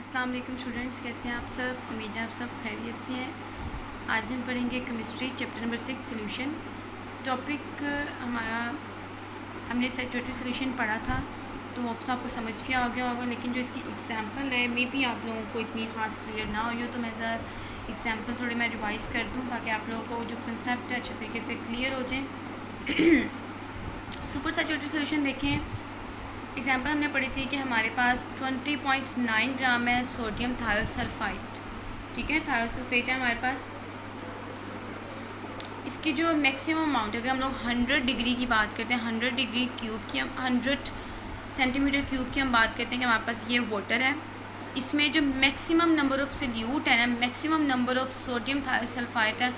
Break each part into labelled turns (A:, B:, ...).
A: अस्सलाम वालेकुम स्टूडेंट्स, कैसे हैं आप सब। उम्मीद है आप सब खैरियत से हैं। आज हम पढ़ेंगे chemistry chapter number 6 solution. Topic हमारा हमने सैचुरेटेड सोल्यूशन पढ़ा था, तो होप्स आपको समझ भी आ गया होगा। लेकिन जो इसकी एग्जांपल है मे बी आप लोगों को इतनी खास क्लियर ना हुई हो, तो मैं ज़रा एग्जांपल थोड़े मैं रिवाइज़ कर दूँ ताकि आप लोगों को जो कंसेप्ट है अच्छे तरीके से क्लियर हो जाए। सुपर सैचुरेटेड सोल्यूशन देखें। एग्जाम्पल हमने पढ़ी थी कि हमारे पास 20.9 ग्राम है सोडियम थायोसल्फाइड। ठीक है, थायोसल्फेट है हमारे पास। इसकी जो मैक्सिमम अमाउंट है, अगर हम लोग 100 डिग्री की बात करते हैं, 100 डिग्री क्यूब की, हम 100 सेंटीमीटर क्यूब की हम बात करते हैं कि हमारे पास ये वाटर है। इसमें जो मैक्सिमम नंबर ऑफ़ सोल्यूट है ना, मैक्सिमम नंबर ऑफ़ सोडियम थायोसल्फाइड है,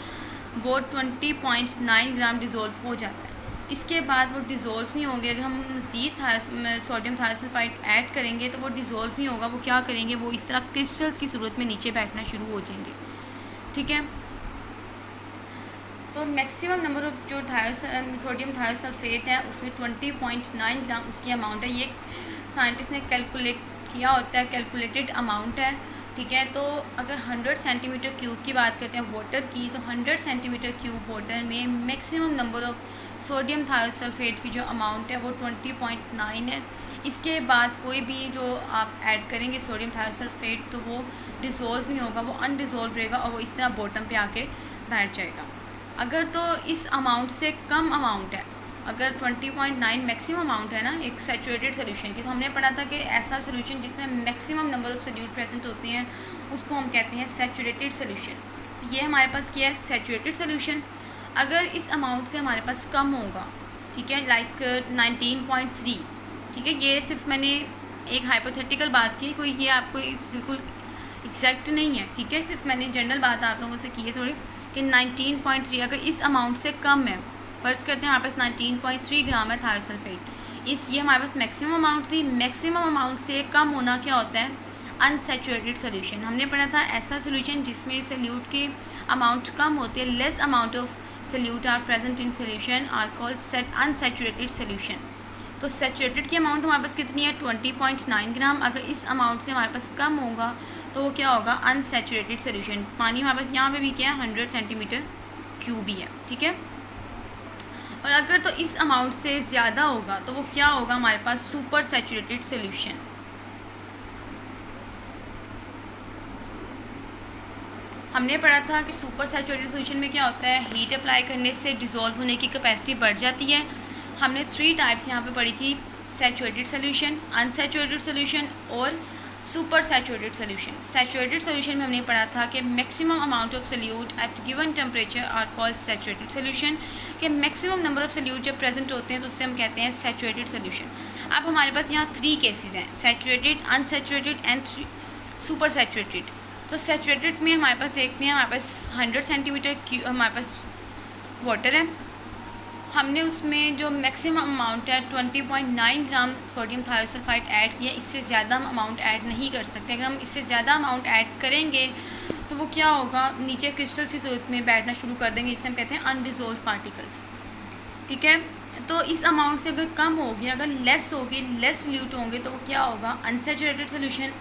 A: वो 20.9 ग्राम डिज़ोल्व हो जाता है। इसके बाद वो डिज़ोल्व नहीं होंगे। अगर हम मज़ीद सोडियम थायोसल्फाइड ऐड करेंगे तो वो डिज़ोल्व नहीं होगा। वो क्या करेंगे, वो इस तरह क्रिस्टल्स की सूरत में नीचे बैठना शुरू हो जाएंगे। ठीक है, तो मैक्सिमम नंबर ऑफ़ जो सोडियम थायोसल्फेट है उसमें 20.9 ग्राम उसकी अमाउंट है। ये साइंटिस्ट ने कैलकुलेट किया होता है, कैलकुलेटेड अमाउंट है। ठीक है, तो अगर 100 सेंटीमीटर क्यूब की बात करते हैं वाटर की, तो 100 सेंटीमीटर क्यूब वाटर में maximum number of sodium thiosulphate की जो अमाउंट है वो 20.9 है। इसके बाद कोई भी जो आप ऐड करेंगे सोडियम थायोसल्फेट, तो वो डिज़ोल्व नहीं होगा, वो अनडिज़ोल्व रहेगा और वो इस तरह बॉटम पे आके बैठ जाएगा। अगर तो इस अमाउंट से कम अमाउंट है, अगर 20.9 मैक्सिमम अमाउंट है ना एक सैचुरेटेड सोल्यूशन की, तो हमने पढ़ा था कि ऐसा सोल्यूशन जिसमें maximum number of solute present होते हैं उसको हम कहते हैं सैचुरेटेड सोल्यूशन। तो ये हमारे पास क्या है, सैचुरेटेड सोल्यूशन। अगर इस अमाउंट से हमारे पास कम होगा, ठीक है, लाइक 19.3, ठीक है, ये सिर्फ मैंने एक हाइपोथेटिकल बात की, कोई ये आपको इस बिल्कुल एग्जैक्ट नहीं है। ठीक है, सिर्फ मैंने जनरल बात आप लोगों से की है थोड़ी कि 19.3 अगर इस अमाउंट से कम है, फ़र्ज़ करते हैं हमारे पास 19.3 ग्राम है थायोसल्फेट, ये हमारे पास मैक्सिमम अमाउंट थी। मैक्सिमम अमाउंट से कम होना क्या होता है, अनसैचुरेटेड सोल्यूशन। हमने पढ़ा था ऐसा सोल्यूशन जिसमें सोल्यूट की अमाउंट कम होती है, less amount of solute are present in solution are called unsaturated solution. तो सैचुरेटेड की अमाउंट हमारे पास कितनी है, 20.9 ग्राम। अगर इस अमाउंट से हमारे पास कम होगा तो वो क्या होगा, अनसैचुरेटेड सोल्यूशन। पानी हमारे पास यहाँ पे भी क्या है, 100 सेंटीमीटर क्यूब ही है। ठीक है, और अगर तो इस अमाउंट से ज़्यादा होगा तो वो क्या होगा, हमारे पास सुपर सैचुरेटेड सोल्यूशन। हमने पढ़ा था कि सुपर सैचुरेटेड सोल्यूशन में क्या होता है, हीट अप्लाई करने से डिज़ोल्व होने की कैपेसिटी बढ़ जाती है। हमने 3 टाइप्स यहाँ पे पढ़ी थी, सैचुरेटेड सोल्यूशन, अनसैचुरेटेड सोल्यूशन और super saturated solution. Saturated solution में हमने पढ़ा था कि maximum amount of solute at given temperature are called saturated solution, कि मैक्सिमम नंबर ऑफ सोल्यूट जब प्रेजेंट होते हैं तो उससे हम कहते हैं सैचुरेटेड सोल्यूशन। अब हमारे पास यहाँ 3 केसेस हैं, saturated, unsaturated and super saturated. तो सैचुरेटेड में हमारे पास देखते हैं, हमारे पास 100 सेंटीमीटर क्यूब हमारे पास वाटर है। हमने उसमें जो मैक्सिमम अमाउंट है 20.9 ग्राम सोडियम थायोसल्फाइड ऐड किया। इससे ज़्यादा हम अमाउंट ऐड नहीं कर सकते। अगर हम इससे ज़्यादा अमाउंट ऐड करेंगे तो वो क्या होगा, नीचे क्रिस्टल की सूरत में बैठना शुरू कर देंगे, जिसे हम कहते हैं अनडिज़ोल्व पार्टिकल्स। ठीक है, तो इस अमाउंट से अगर कम होगी, अगर लेस होगी, लेस सोल्यूट होंगे, तो वो क्या होगा, अनसैचुरेटेड सोल्यूशन।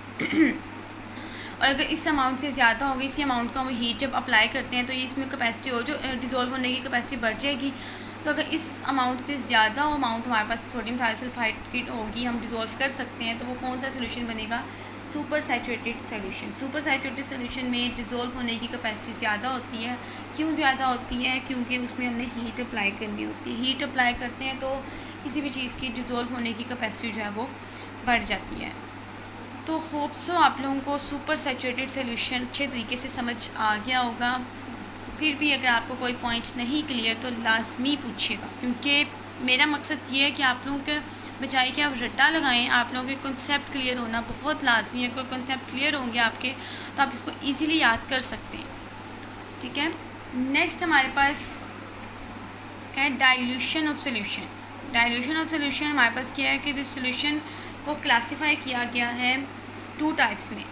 A: और अगर इस अमाउंट से ज़्यादा होगी, इसी अमाउंट को हम हीट जब अप्लाई करते हैं तो इसमें कैपेसिटी हो जो डिज़ोल्व होने की कैपेसिटी बढ़ जाएगी। तो अगर इस अमाउंट से ज़्यादा अमाउंट हमारे पास सोडियम थायोसल्फाइड की होगी, हम डिज़ोल्व कर सकते हैं, तो वो कौन सा सोल्यूशन बनेगा, super saturated solution. Super saturated solution में डिज़ोल्व होने की कैपेसिटी ज़्यादा होती है। क्यों ज़्यादा होती है, क्योंकि उसमें हमने हीट अप्लाई करनी होती है। हीट अप्लाई करते हैं तो किसी भी चीज़ की डिज़ोल्व होने की कैपेसिटी जो है वो बढ़ जाती है। तो होप्स हो आप लोगों को सुपर सैचुरेटेड सोल्यूशन अच्छे तरीके से समझ आ गया होगा। फिर भी अगर आपको कोई पॉइंट नहीं क्लियर तो लाजमी पूछिएगा, क्योंकि मेरा मकसद ये है कि आप लोगों के बजाय कि आप रट्टा लगाएं, आप लोगों के कॉन्सेप्ट क्लियर होना बहुत लाजमी है। अगर कॉन्सेप्ट क्लियर होंगे आपके तो आप इसको ईज़िली याद कर सकते हैं। ठीक है, नेक्स्ट हमारे पास क्या है, dilution of solution. Dilution of solution हमारे पास क्या है कि दिस सोल्यूशन को क्लासीफाई किया गया है 2 टाइप्स में,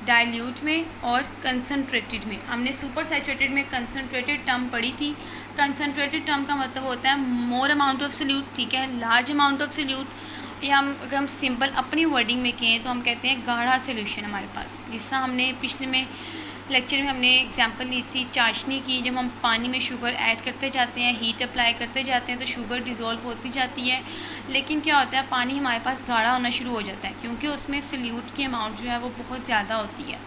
A: डाइल्यूट में और कंसनट्रेटेड में। हमने सुपर सैचुरेटेड में कंसनट्रेटेड टर्म पढ़ी थी। कंसनट्रेटेड टर्म का मतलब होता है मोर अमाउंट ऑफ सोल्यूट, ठीक है, लार्ज अमाउंट ऑफ सोल्यूट या अगर हम सिंपल अपनी वर्डिंग में कहें तो हम कहते हैं गाढ़ा सोल्यूशन हमारे पास। जिससे हमने पिछले में लेक्चर में हमने एग्जांपल ली थी चाशनी की। जब हम पानी में शुगर ऐड करते जाते हैं, हीट अप्लाई करते जाते हैं, तो शुगर डिज़ोल्व होती जाती है। लेकिन क्या होता है, पानी हमारे पास गाढ़ा होना शुरू हो जाता है क्योंकि उसमें सोल्यूट की अमाउंट जो है वो बहुत ज़्यादा होती है।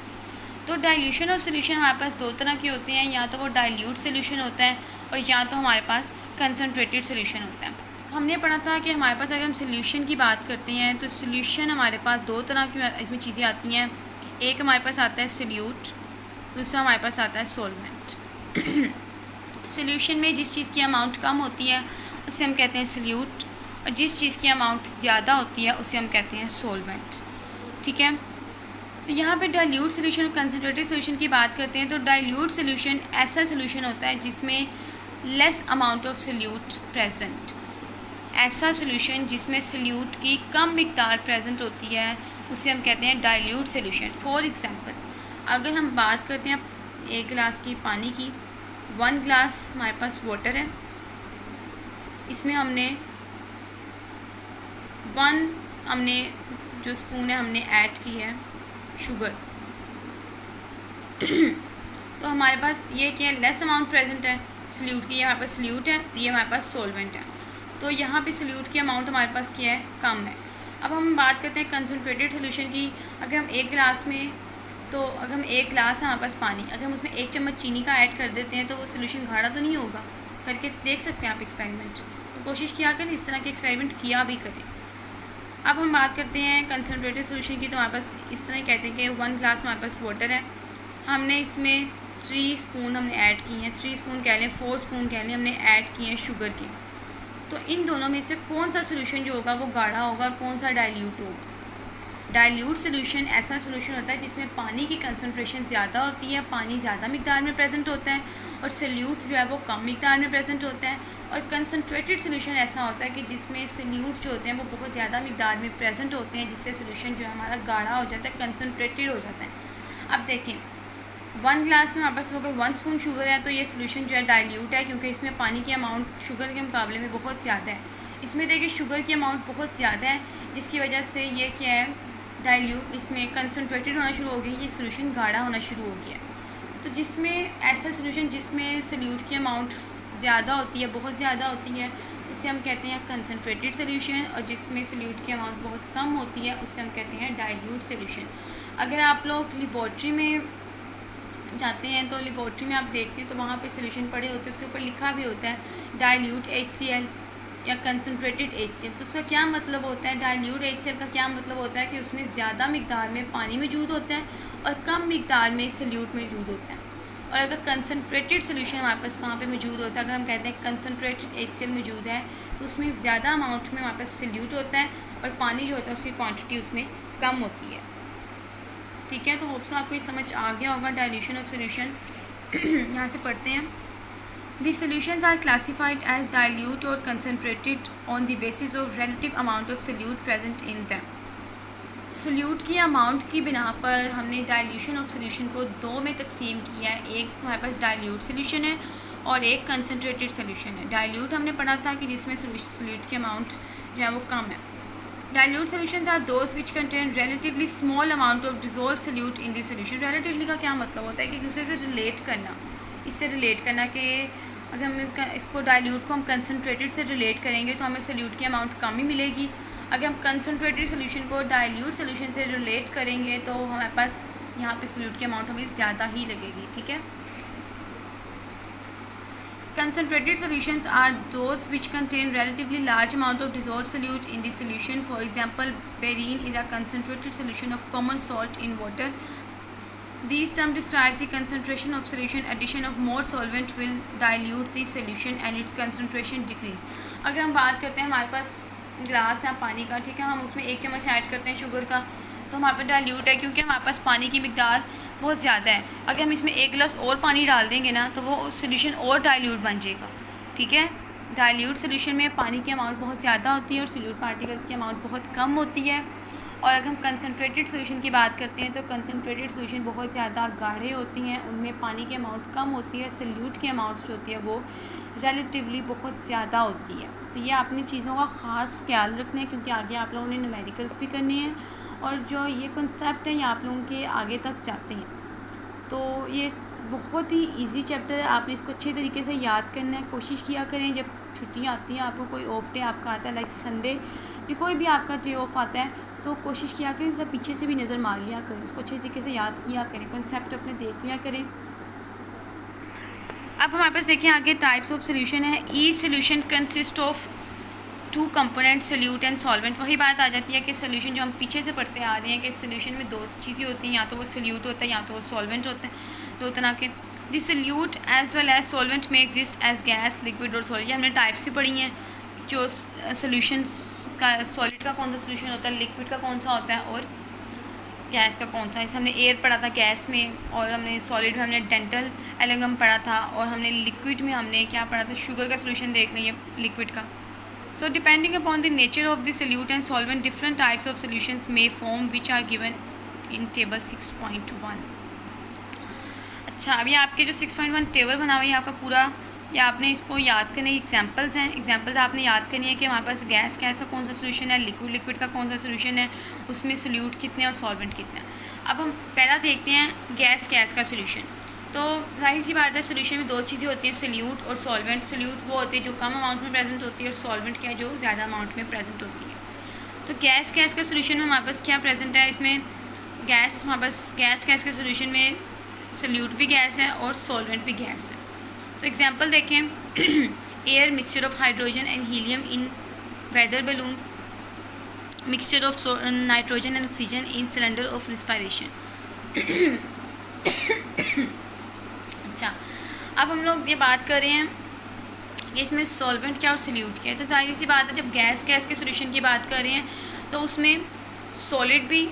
A: तो डाइल्यूशन ऑफ सोल्यूशन हमारे पास दो तरह के होते हैं, या तो वो डाइल्यूट सोल्यूशन होता है और या तो हमारे पास कंसनट्रेटेड सोल्यूशन होता है। हमने पढ़ा था कि हमारे पास अगर हम सोल्यूशन की बात करते हैं तो सोल्यूशन हमारे पास दो तरह की इसमें चीज़ें आती हैं। एक हमारे पास आता है सोल्यूट, दूसरा हमारे पास आता है सॉल्वेंट। सोल्यूशन में जिस चीज़ की अमाउंट कम होती है उसे हम कहते हैं सोल्यूट, और जिस चीज़ की अमाउंट ज़्यादा होती है उसे हम कहते हैं सॉल्वेंट। ठीक है, तो यहाँ पे डाइल्यूट सोल्यूशन और कंसनट्रेटेड सोल्यूशन की बात करते हैं। तो डाइल्यूट सोल्यूशन ऐसा सोल्यूशन होता है जिसमें less amount of solute present. ऐसा सोल्यूशन जिसमें सोल्यूट की कम मिकदार प्रेजेंट होती है उसे हम कहते हैं डाइल्यूट सोल्यूशन। फॉर एग्जांपल, अगर हम बात करते हैं एक गिलास की पानी की, 1 ग्लास हमारे पास वाटर है, इसमें हमने 1 जो स्पून है हमने ऐड की है शुगर। तो हमारे पास ये क्या है, लेस अमाउंट प्रेजेंट है सोल्यूट की। ये हमारे पास सोल्यूट है, ये हमारे पास सॉल्वेंट है। तो यहाँ पे सोल्यूट की अमाउंट हमारे पास क्या है, कम है। अब हम बात करते हैं कंसनट्रेटेड सोल्यूशन की। अगर हम एक गिलास में, तो अगर हम 1 गिलास है हमारे पास पानी, अगर हम उसमें 1 चम्मच चीनी का ऐड कर देते हैं तो वो सोल्यूशन गाढ़ा तो नहीं होगा। करके देख सकते हैं आप एक्सपेरिमेंट, तो कोशिश किया करें इस तरह के एक्सपेरिमेंट किया भी करें। अब हम बात करते हैं कंसनट्रेटेड सोल्यूशन की। तो हमारे पास इस तरह कहते हैं कि 1 ग्लास हमारे पास वाटर है, हमने इसमें 3 स्पून हमने ऐड की हैं, 3 स्पून कह लें, 4 स्पून कह लें, हमने ऐड किए हैं शुगर की। तो इन दोनों में से कौन सा सोल्यूशन जो होगा वो गाढ़ा होगा और कौन सा डाइल्यूट होगा। डाइल्यूट सोल्यूशन ऐसा सोल्यूशन होता है जिसमें पानी की कंसनट्रेशन ज़्यादा होती है, पानी ज़्यादा मिकदार में प्रेजेंट होता है, और सोल्यूट जो है वो कम मिकदार में प्रेजेंट होता है। और कंसनट्रेटेड सोल्यूशन ऐसा होता है कि जिसमें सोल्यूट जो होते हैं वो बहुत ज़्यादा मिकदार में प्रेजेंट होते हैं, जिससे सोल्यूशन जो है हमारा गाढ़ा हो जाता है, कंसनट्रेटेड हो जाता है। अब देखें, 1 ग्लास में हमारे पास अगर 1 स्पून शुगर है तो ये सोल्यूशन जो है डाइल्यूट है, क्योंकि इसमें पानी की अमाउंट शुगर के मुकाबले में बहुत ज़्यादा है। इसमें देखिए शुगर की अमाउंट बहुत ज़्यादा है, जिसकी वजह से ये क्या है, डाइल्यूट, इसमें कंसनट्रेटेड होना शुरू हो गई, ये सोल्यूशन गाढ़ा होना शुरू हो गया। तो जिसमें ऐसा सोल्यूशन जिसमें सोल्यूट की अमाउंट ज़्यादा होती है, बहुत ज़्यादा होती है, उसे हम कहते हैं कंसनट्रेटेड सोल्यूशन, और जिसमें सोल्यूट की अमाउंट बहुत कम होती है उसे हम कहते हैं डाइल्यूट सोल्यूशन। अगर आप लोग लेबॉर्ट्री में जाते हैं तो लेबॉर्ट्री में आप देखते हैं तो वहाँ पे सोल्यूशन पड़े होते हैं, उसके ऊपर लिखा भी होता है डाइल्यूट HCl या कंसनट्रेटेड HCl। तो उसका क्या मतलब होता है, डाइल्यूट HCl का क्या मतलब होता है कि उसमें ज़्यादा मिकदार में पानी मौजूद होता है और कम मिकदार में सोल्यूट मौजूद होता है। और अगर कंसनट्रेटेड सोल्यूशन हमारे पास वहाँ पे मौजूद होता है, अगर हम कहते हैं कंसनट्रेटेड HCl मौजूद है, तो उसमें ज़्यादा अमाउंट में हमारे पास सोल्यूट होता है और पानी जो होता है उसकी क्वांटिटी उसमें कम होती है। ठीक है, तो होप्स आपको ये समझ आ गया होगा डाइल्यूशन ऑफ सोल्यूशन। यहाँ से पढ़ते हैं। The solutions are classified as dilute और concentrated on the basis of relative amount of solute present in them. Solute की अमाउंट की बिना पर हमने डाइल्यूशन ऑफ सोल्यूशन को 2 में तकसीम किया है। एक हमारे पास डाइल्यूट सोल्यूशन है और एक कंसनट्रेटेड सोल्यूशन है। डाइल्यूट हमने पढ़ा था कि जिसमें सोल्यूट की अमाउंट जो है वो कम है। Dilute solutions are those which contain relatively small amount of dissolve solute in the solution. Relatively का क्या मतलब होता है कि दूसरे से रिलेट करना, इससे रिलेट करना कि अगर हम इसको डाइल्यूट को हम कंसनट्रेटेड से रिलेट करेंगे तो हमें सोल्यूट की अमाउंट कम ही मिलेगी। अगर हम कंसनट्रेटेड सोल्यूशन को डाइल्यूट सोल्यूशन से रिलेट करेंगे तो हमारे पास यहाँ पे सोल्यूट की अमाउंट हमें ज़्यादा ही लगेगी। ठीक है, concentrated solutions are those which contain relatively large amount of dissolved solute in the solution. For example, beryllium is a concentrated solution of common salt in water. These terms describe the concentration of solution. Addition of more solvent will dilute the solution and its concentration decrease. अगर हम बात करते हैं हमारे पास glass है पानी का, ठीक है, हम उसमें 1 चम्मच ऐड करते हैं शुगर का, तो हमारे पास डाइल्यूट है क्योंकि हमारे पास पानी की मिकदार बहुत ज़्यादा है। अगर हम इसमें 1 गिलास और पानी डाल देंगे ना तो वो सोल्यूशन और डाइल्यूट बन जाएगा। ठीक है, डाइल्यूट सोल्यूशन में पानी की अमाउंट बहुत ज़्यादा होती है और सोल्यूट पार्टिकल्स की अमाउंट बहुत कम होती है। और अगर हम कंसनट्रेटेड सोल्यूशन की बात करते हैं तो कंसनट्रेटेड सोल्यूशन बहुत ज़्यादा गाढ़े होती हैं, उनमें पानी की अमाउंट कम होती है, सोल्यूट की अमाउंट जो होती है वो रिलेटिवली बहुत ज़्यादा होती है। तो ये आपने चीज़ों का ख़ास ख्याल रखना है, क्योंकि आगे आप लोगों ने न्यूमेरिकल्स भी करने हैं और जो ये कॉन्सेप्ट है ये आप लोगों के आगे तक जाते हैं। तो ये बहुत ही इजी चैप्टर है, आपने इसको अच्छे तरीके से याद करना है। कोशिश किया करें जब छुट्टियाँ आती हैं, आपको कोई ऑफ डे आपका आता है लाइक संडे या कोई भी आपका डे ऑफ आता है, तो कोशिश किया करें जब पीछे से भी नज़र मार लिया करें, उसको अच्छे तरीके से याद किया करें, कॉन्सेप्ट अपने देख लिया करें। अब हमारे पास देखिए आगे टाइप्स ऑफ सोल्यूशन है। Each solution consist of 2 component solute and solvent. वही बात आ जाती है कि सोल्यूशन जो हम पीछे से पढ़ते आ रहे हैं कि सोल्यूशन में 2 चीज़ें होती हैं, या तो वो सोल्यूट होता है या तो वो सॉल्वेंट होते हैं, 2 तरह के। The solute as well as solvent में एग्जिस्ट एज गैस, लिक्विड और सॉलिड। हमने टाइप्स भी पढ़ी हैं, जो सोल्यूशन का सॉलिड का कौन सा सोल्यूशन होता है, लिक्विड का कौन सा होता है और गैस का कौन सा। जैसे हमने एयर पढ़ा था गैस में, और हमने सॉलिड में हमने डेंटल एलंगम पढ़ा था, और हमने लिक्विड में हमने क्या पढ़ा था, शुगर का सोल्यूशन देख लीजिए लिक्विड का। So depending upon the nature of the solute and solvent, different types of solutions may form, which are given in table 6.1। अच्छा, अभी आपके जो 6.1 टेबल बना हुआ है आपका पूरा, या आपने इसको याद करने की एग्जांपल्स हैं। एग्जांपल्स आपने याद करनी है कि हमारे पास गैस का कौन सा सोल्यूशन है, लिक्विड का कौन सा सोल्यूशन है, उसमें सोल्यूट कितने और सॉल्वेंट कितने हैं। अब हम पहला देखते हैं गैस का सोल्यूशन। तो जाहिर सी बात है, सोल्यूशन में 2 चीज़ें होती हैं, सोल्यूट और सॉल्वेंट। सोल्यूट वो होती है जो कम अमाउंट में प्रेजेंट होती है, और सॉल्वेंट क्या है जो ज़्यादा अमाउंट में प्रेजेंट होती है। तो गैस का सोल्यूशन में हमारे पास क्या प्रेजेंट है, इसमें हमारे पास गैस के सोल्यूशन में सोल्यूट भी गैस है और सॉल्वेंट भी गैस है। तो एग्जांपल देखें, air mixture of hydrogen and helium in weather balloon, mixture of nitrogen and oxygen in cylinder of respiration. अच्छा, अब हम लोग ये बात कर रहे हैं कि इसमें सॉल्वेंट क्या और सोल्यूट क्या है। तो जाहिर सी बात है, जब गैस के सोल्यूशन की बात कर रहे हैं तो उसमें सॉलिड भी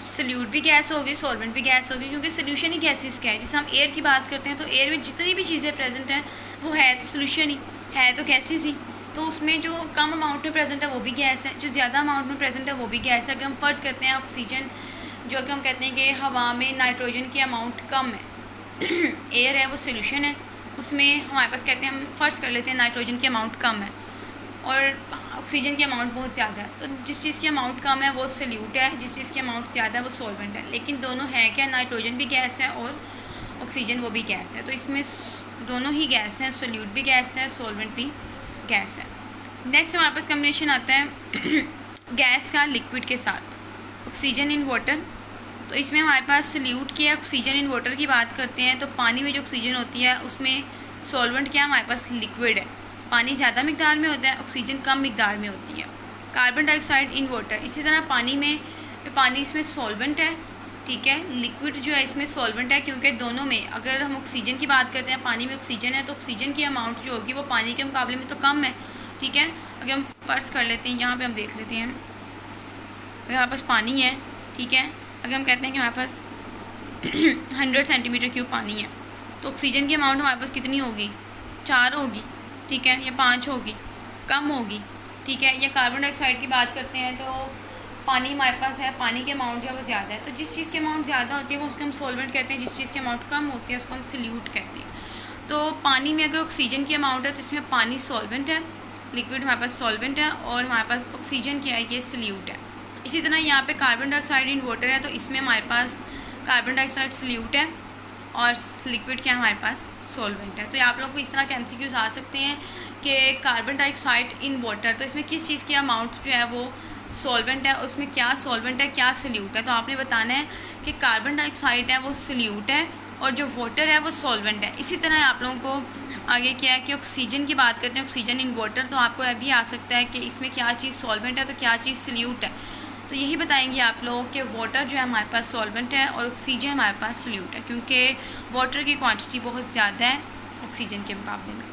A: सोल्यूट भी गैस होगी, सॉल्वेंट भी गैस होगी, क्योंकि सोल्यूशन ही गैसेस का है। जैसे हम एयर की बात करते हैं तो एयर में जितनी भी चीज़ें प्रेजेंट हैं वो है तो सोल्यूशन ही है, तो गैसेस ही। तो उसमें जो कम अमाउंट में प्रेजेंट है वो भी गैस है, जो ज़्यादा अमाउंट में प्रेजेंट है वो भी गैस है। अगर हम फ़र्ज़ करते हैं ऑक्सीजन, जो अगर हम कहते हैं कि हवा में नाइट्रोजन की अमाउंट कम है, एयर है वो सोल्यूशन है, उसमें हमारे पास कहते हैं, हम फ़र्ज़ कर लेते हैं नाइट्रोजन की अमाउंट कम है और ऑक्सीजन की अमाउंट बहुत ज़्यादा है। तो जिस चीज़ की अमाउंट कम है वो सोल्यूट है, जिस चीज़ की अमाउंट ज़्यादा है वो सॉल्वेंट है। लेकिन दोनों है क्या, नाइट्रोजन भी गैस है और ऑक्सीजन वो भी गैस है। तो इसमें दोनों ही गैस हैं, सोल्यूट भी गैस है, सॉल्वेंट भी गैस है। नेक्स्ट हमारे पास कम्बिनेशन आता है गैस का लिक्विड के साथ, ऑक्सीजन इन वाटर। तो इसमें हमारे पास सोल्यूट की ऑक्सीजन इन वाटर की बात करते हैं, तो पानी में जो ऑक्सीजन होती है उसमें सॉल्वेंट क्या हमारे पास लिक्विड है, पानी ज़्यादा मिकदार में होता है, ऑक्सीजन कम मिकदार में होती है। कार्बन डाइऑक्साइड इन वाटर, इसी तरह पानी इसमें सॉल्वेंट है, ठीक है, लिक्विड जो है इसमें सॉल्वेंट है, क्योंकि दोनों में अगर हम ऑक्सीजन की बात करते हैं, पानी में ऑक्सीजन है तो ऑक्सीजन की अमाउंट जो होगी वो पानी के मुकाबले में तो कम है, ठीक है। अगर हम फ़र्ज़ कर लेते हैं, यहाँ पर हम देख लेते हैं, अगर हमारे पास पानी है, ठीक है, अगर हम कहते हैं कि हमारे पास 100 सेंटीमीटर क्यूब पानी है, तो ऑक्सीजन की अमाउंट हमारे पास कितनी होगी, 4 होगी, ठीक है, या 5 होगी, कम होगी, ठीक है। या कार्बन डाइऑक्साइड की बात करते हैं तो पानी हमारे पास है, पानी की अमाउंट जो है वो ज़्यादा है, तो जिस चीज़ की अमाउंट ज़्यादा होती है वो उसको हम सॉल्वेंट कहते हैं, जिस चीज़ की अमाउंट कम होती है उसको हम सोल्यूट कहते हैं। तो पानी में अगर ऑक्सीजन की अमाउंट है तो इसमें पानी सॉल्वेंट है, लिक्विड हमारे पास सॉल्वेंट है, और हमारे पास ऑक्सीजन क्या है, ये सोल्यूट है। इसी तरह यहाँ पे कार्बन डाइऑक्साइड इन वाटर है, तो इसमें हमारे पास कार्बन डाइऑक्साइड सोल्यूट है और लिक्विड क्या हमारे पास सॉल्वेंट है। तो आप लोग को इस तरह के MCQs आ सकते हैं कि कार्बन डाइऑक्साइड इन वाटर, तो इसमें किस चीज़ की अमाउंट जो है वो सॉल्वेंट है, उसमें क्या सॉल्वेंट है क्या सोल्यूट है। तो आपने बताना है कि कार्बन डाइऑक्साइड है वो सोल्यूट है और जो वाटर है वो सॉल्वेंट है। इसी तरह आप लोगों को आगे क्या है कि ऑक्सीजन की बात करते हैं, ऑक्सीजन इन वाटर, तो आपको अभी आ सकता है कि इसमें क्या चीज़ सॉल्वेंट है तो क्या चीज़ सोल्यूट है। तो यही बताएंगे आप लोग कि वाटर जो है हमारे पास सॉल्वेंट है और ऑक्सीजन हमारे पास सोल्यूट है, क्योंकि वाटर की क्वांटिटी बहुत ज़्यादा है ऑक्सीजन के मुकाबले में,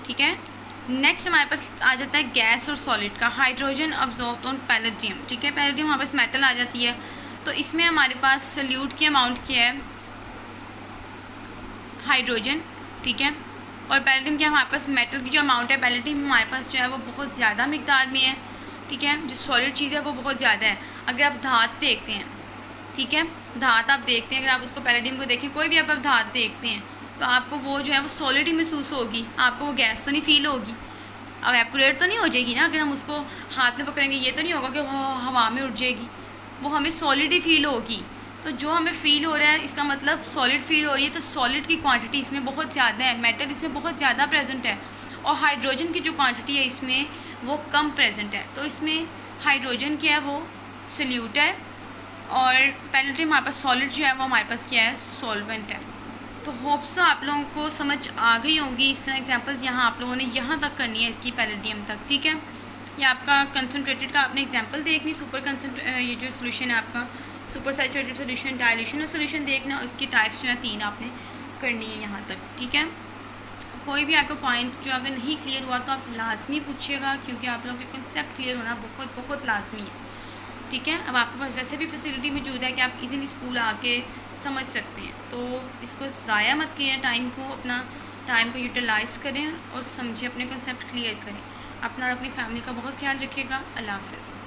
A: ठीक है। नेक्स्ट हमारे पास आ जाता है गैस और सॉलिड का, हाइड्रोजन अब्जॉर्ब्ड ऑन पैलेडियम, ठीक है। पैलेडियम हमारे पास मेटल आ जाती है, तो इसमें हमारे पास सोल्यूट की अमाउंट क्या है, हाइड्रोजन, ठीक है, और पैलेडियम क्या हमारे पास मेटल की जो अमाउंट है, पैलेडियम हमारे पास जो है वो बहुत ज़्यादा मिकदार में है, ठीक है। जो सॉलिड चीज़ है वो बहुत ज़्यादा है। अगर आप धात देखते हैं, ठीक है, धात आप देखते हैं, अगर आप उसको पैलेडियम को देखें, कोई भी आप धात देखते हैं तो आपको वो जो है वो सॉलिड ही महसूस होगी, आपको वो गैस तो नहीं फील होगी। अब एवपोरेट तो नहीं हो जाएगी ना, अगर हम उसको हाथ में पकड़ेंगे ये तो नहीं होगा कि हवा में उड़ जाएगी, वो हमें सॉलिड ही फील होगी। तो जो हमें फ़ील हो रहा है इसका मतलब सॉलिड फील हो रही है, तो सॉलिड की क्वांटिटी इसमें बहुत ज़्यादा है, मेटल इसमें बहुत ज़्यादा प्रेजेंट है, और हाइड्रोजन की जो क्वांटिटी है इसमें वो कम प्रेजेंट है। तो इसमें हाइड्रोजन क्या है वो सल्यूट है, और पहले हमारे पास सॉलिड जो है वो हमारे पास क्या है सॉल्वेंट है। तो होप सो आप लोगों को समझ आ गई होगी। इस तरह एग्जांपल्स यहाँ आप लोगों ने यहाँ तक करनी है इसकी पैलेडियम तक, ठीक है। ये आपका कंसनट्रेटेड का आपने एग्जांपल देखनी, सुपर ये जो सोल्यूशन है आपका super saturated solution, dilution solution देखना, और इसकी टाइप्स जो है 3 आपने करनी है यहाँ तक, ठीक है। कोई भी आपका पॉइंट जो अगर नहीं क्लियर हुआ तो आप लाजमी पूछिएगा, क्योंकि आप लोगों के कंसेप्ट क्लियर होना बहुत बहुत लाजमी है, ठीक है। अब आपके पास वैसे भी फैसिलिटी मौजूद है कि आप इजीली स्कूल आके समझ सकते हैं, तो इसको ज़ाया मत कीजिए, टाइम को यूटिलाइज़ करें और समझें, अपने कंसेप्ट क्लियर करें। अपना और अपनी फैमिली का बहुत ख्याल रखिएगा। अल्लाह हाफ़िज़।